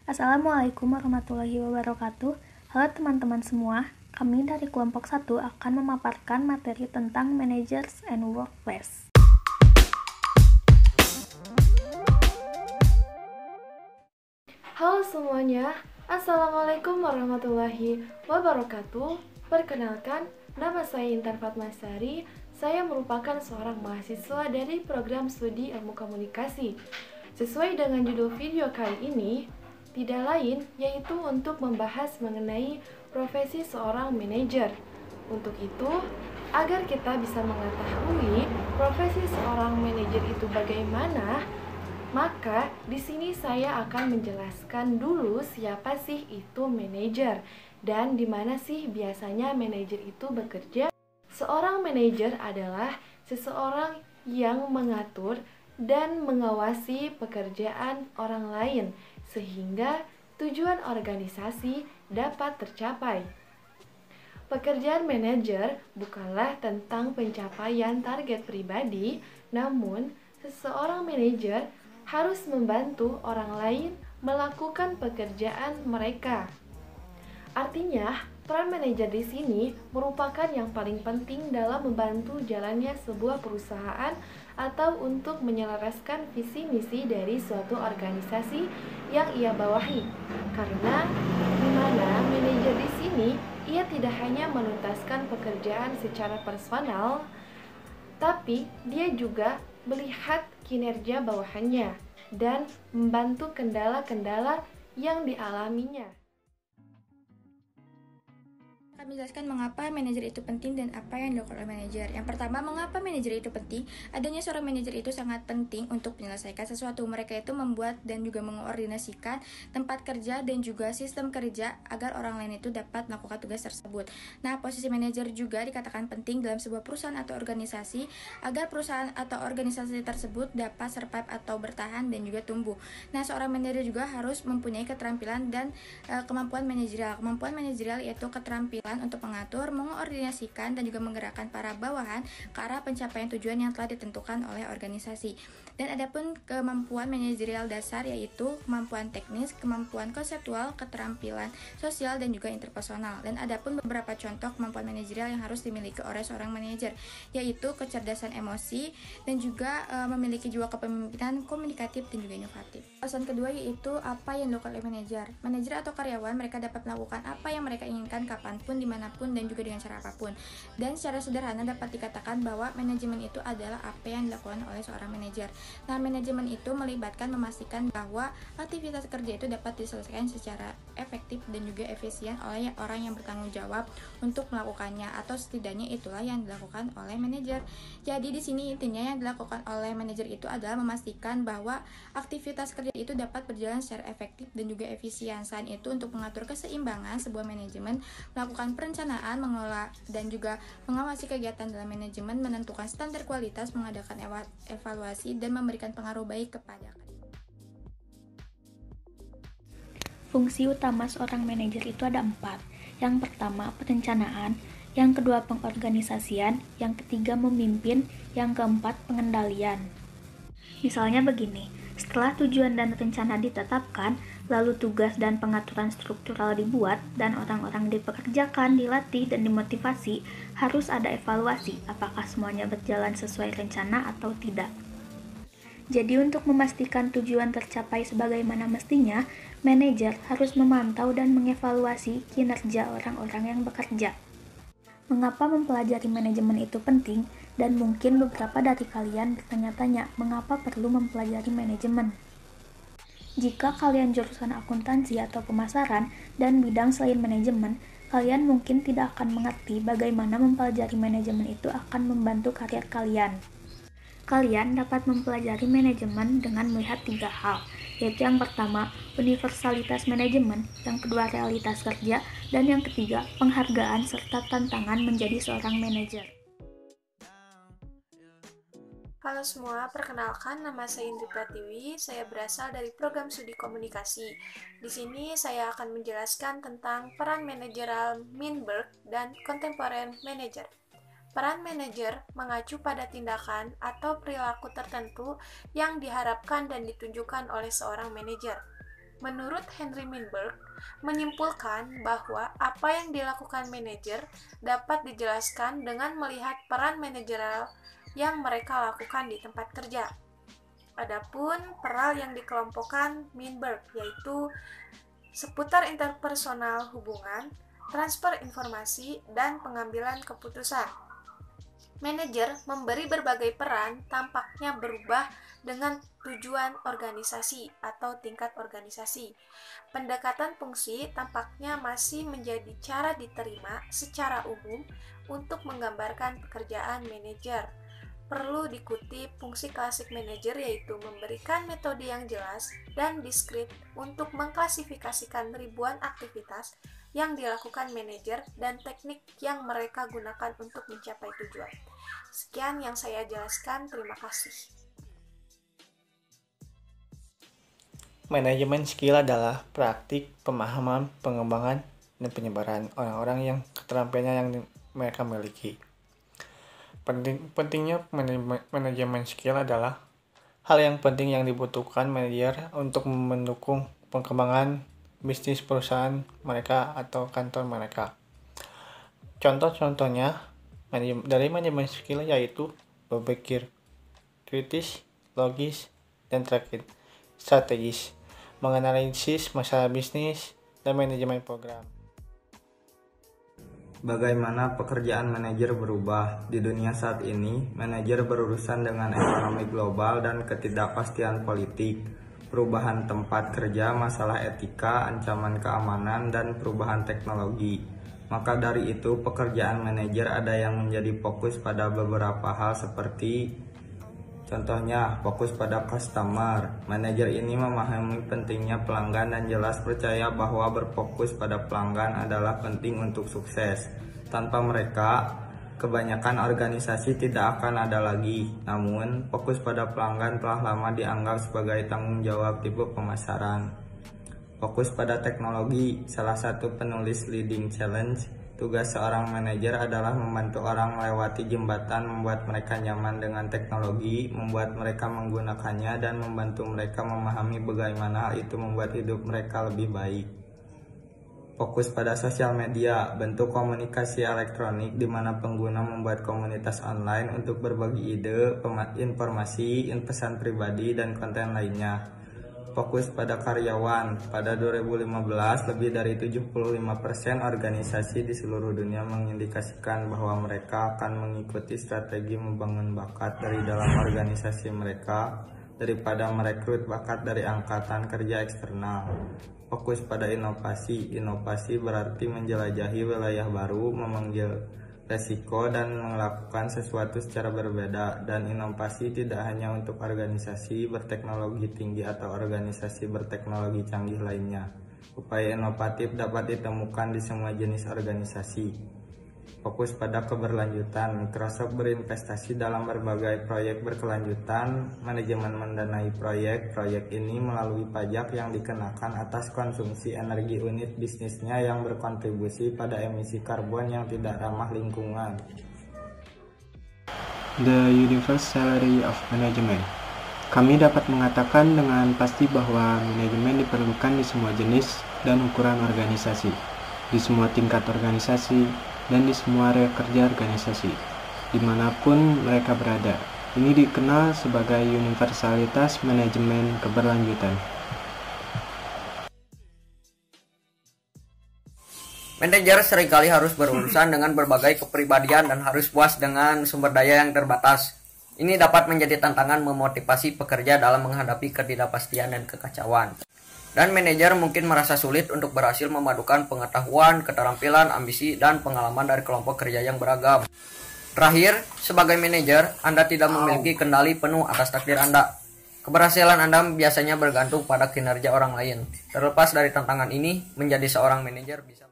Assalamualaikum warahmatullahi wabarakatuh. Halo teman-teman semua, kami dari kelompok 1 akan memaparkan materi tentang Managers and Workplace. Halo semuanya, Assalamualaikum warahmatullahi wabarakatuh. Perkenalkan, nama saya Intan Fatmasari. Saya merupakan seorang mahasiswa dari program studi ilmu komunikasi. Sesuai dengan judul video kali ini, tidak lain yaitu untuk membahas mengenai profesi seorang manajer. Untuk itu, agar kita bisa mengetahui profesi seorang manajer itu bagaimana, maka di sini saya akan menjelaskan dulu siapa sih itu manajer dan di mana sih biasanya manajer itu bekerja. Seorang manajer adalah seseorang yang mengatur dan mengawasi pekerjaan orang lain sehingga tujuan organisasi dapat tercapai. Pekerjaan manajer bukanlah tentang pencapaian target pribadi, namun seseorang manajer harus membantu orang lain melakukan pekerjaan mereka. Artinya, peran manajer di sini merupakan yang paling penting dalam membantu jalannya sebuah perusahaan atau untuk menyelaraskan visi misi dari suatu organisasi yang ia bawahi. Karena di mana manajer di sini ia tidak hanya menuntaskan pekerjaan secara personal, tapi dia juga melihat kinerja bawahannya dan membantu kendala-kendala yang dialaminya. Akan menjelaskan mengapa manajer itu penting dan apa yang dilakukan oleh manajer. Yang pertama, mengapa manajer itu penting? Adanya seorang manajer itu sangat penting untuk menyelesaikan sesuatu. Mereka itu membuat dan juga mengkoordinasikan tempat kerja dan juga sistem kerja agar orang lain itu dapat melakukan tugas tersebut. Nah, posisi manajer juga dikatakan penting dalam sebuah perusahaan atau organisasi agar perusahaan atau organisasi tersebut dapat survive atau bertahan dan juga tumbuh. Nah, seorang manajer juga harus mempunyai keterampilan dan kemampuan manajerial. Kemampuan manajerial yaitu keterampilan untuk mengatur, mengkoordinasikan, dan juga menggerakkan para bawahan ke arah pencapaian tujuan yang telah ditentukan oleh organisasi. Dan adapun kemampuan manajerial dasar yaitu kemampuan teknis, kemampuan konseptual, keterampilan sosial, dan juga interpersonal. Dan adapun beberapa contoh kemampuan manajerial yang harus dimiliki oleh seorang manajer yaitu kecerdasan emosi dan juga memiliki jiwa kepemimpinan komunikatif dan juga inovatif. Alasan kedua yaitu apa yang dilakukan oleh manajer. Manajer atau karyawan mereka dapat melakukan apa yang mereka inginkan kapanpun, dimanapun, dan juga dengan cara apapun. Dan secara sederhana dapat dikatakan bahwa manajemen itu adalah apa yang dilakukan oleh seorang manajer. Nah, manajemen itu melibatkan memastikan bahwa aktivitas kerja itu dapat diselesaikan secara efektif dan juga efisien oleh orang yang bertanggung jawab untuk melakukannya, atau setidaknya itulah yang dilakukan oleh manajer. Jadi di sini intinya yang dilakukan oleh manajer itu adalah memastikan bahwa aktivitas kerja itu dapat berjalan secara efektif dan juga efisien. Selain itu, untuk mengatur keseimbangan sebuah manajemen, melakukan perencanaan, mengelola dan juga mengawasi kegiatan dalam manajemen, menentukan standar kualitas, mengadakan evaluasi, dan memberikan pengaruh baik kepada karyawan. Fungsi utama seorang manajer itu ada 4. Yang pertama, perencanaan. Yang kedua, pengorganisasian. Yang ketiga, memimpin. Yang keempat, pengendalian. Misalnya begini, setelah tujuan dan rencana ditetapkan, lalu tugas dan pengaturan struktural dibuat, dan orang-orang dipekerjakan, dilatih, dan dimotivasi, harus ada evaluasi apakah semuanya berjalan sesuai rencana atau tidak. Jadi untuk memastikan tujuan tercapai sebagaimana mestinya, manajer harus memantau dan mengevaluasi kinerja orang-orang yang bekerja. Mengapa mempelajari manajemen itu penting? Dan mungkin beberapa dari kalian bertanya-tanya mengapa perlu mempelajari manajemen. Jika kalian jurusan akuntansi atau pemasaran dan bidang selain manajemen, kalian mungkin tidak akan mengerti bagaimana mempelajari manajemen itu akan membantu karir kalian. Kalian dapat mempelajari manajemen dengan melihat 3 hal, yaitu yang pertama, universalitas manajemen, yang kedua, realitas kerja, dan yang ketiga, penghargaan serta tantangan menjadi seorang manajer. Halo semua, perkenalkan nama saya Indri Pratiwi. Saya berasal dari program studi komunikasi. Di sini saya akan menjelaskan tentang peran manajerial Minberg dan contemporary manager. Peran manajer mengacu pada tindakan atau perilaku tertentu yang diharapkan dan ditunjukkan oleh seorang manajer. Menurut Henry Minberg, menyimpulkan bahwa apa yang dilakukan manajer dapat dijelaskan dengan melihat peran manajerial yang mereka lakukan di tempat kerja. Adapun peran yang dikelompokkan Minberg yaitu seputar interpersonal hubungan, transfer informasi, dan pengambilan keputusan. Manajer memberi berbagai peran tampaknya berubah dengan tujuan organisasi atau tingkat organisasi. Pendekatan fungsi tampaknya masih menjadi cara diterima secara umum untuk menggambarkan pekerjaan manajer. Perlu dikutip fungsi klasik manajer yaitu memberikan metode yang jelas dan diskrit untuk mengklasifikasikan ribuan aktivitas yang dilakukan manajer dan teknik yang mereka gunakan untuk mencapai tujuan. Sekian yang saya jelaskan, terima kasih. Manajemen skill adalah praktik, pemahaman, pengembangan, dan penyebaran orang-orang yang keterampilan yang mereka miliki. Pentingnya manajemen skill adalah hal yang penting yang dibutuhkan manajer untuk mendukung pengembangan bisnis perusahaan mereka atau kantor mereka. Contoh-contohnya dari manajemen skill yaitu berpikir kritis, logis, dan strategis, menganalisis masalah bisnis, dan manajemen program. Bagaimana pekerjaan manajer berubah? Di dunia saat ini, manajer berurusan dengan ekonomi global dan ketidakpastian politik, perubahan tempat kerja, masalah etika, ancaman keamanan, dan perubahan teknologi. Maka dari itu, pekerjaan manajer ada yang menjadi fokus pada beberapa hal seperti contohnya, fokus pada customer. Manajer ini memahami pentingnya pelanggan dan jelas percaya bahwa berfokus pada pelanggan adalah penting untuk sukses. Tanpa mereka, kebanyakan organisasi tidak akan ada lagi. Namun, fokus pada pelanggan telah lama dianggap sebagai tanggung jawab tipe pemasaran. Fokus pada teknologi, salah satu penulis Leading Challenge, tugas seorang manajer adalah membantu orang melewati jembatan, membuat mereka nyaman dengan teknologi, membuat mereka menggunakannya, dan membantu mereka memahami bagaimana hal itu membuat hidup mereka lebih baik. Fokus pada sosial media, bentuk komunikasi elektronik di mana pengguna membuat komunitas online untuk berbagi ide, informasi, pesan pribadi, dan konten lainnya. Fokus pada karyawan, pada 2015 lebih dari 75% organisasi di seluruh dunia mengindikasikan bahwa mereka akan mengikuti strategi membangun bakat dari dalam organisasi mereka daripada merekrut bakat dari angkatan kerja eksternal. Fokus pada inovasi. Inovasi berarti menjelajahi wilayah baru, memanggil resiko, dan melakukan sesuatu secara berbeda. Dan inovasi tidak hanya untuk organisasi berteknologi tinggi atau organisasi berteknologi canggih lainnya. Upaya inovatif dapat ditemukan di semua jenis organisasi. Fokus pada keberlanjutan. Microsoft berinvestasi dalam berbagai proyek berkelanjutan. Manajemen mendanai proyek ini melalui pajak yang dikenakan atas konsumsi energi unit bisnisnya yang berkontribusi pada emisi karbon yang tidak ramah lingkungan. The Universality of Management. Kami dapat mengatakan dengan pasti bahwa manajemen diperlukan di semua jenis dan ukuran organisasi, di semua tingkat organisasi, dan di semua area kerja organisasi, dimanapun mereka berada. Ini dikenal sebagai universalitas manajemen keberlanjutan. Manajer seringkali harus berurusan dengan berbagai kepribadian dan harus puas dengan sumber daya yang terbatas. Ini dapat menjadi tantangan memotivasi pekerja dalam menghadapi ketidakpastian dan kekacauan. Dan manajer mungkin merasa sulit untuk berhasil memadukan pengetahuan, keterampilan, ambisi, dan pengalaman dari kelompok kerja yang beragam. Terakhir, sebagai manajer, Anda tidak memiliki kendali penuh atas takdir Anda. Keberhasilan Anda biasanya bergantung pada kinerja orang lain. Terlepas dari tantangan ini, menjadi seorang manajer bisa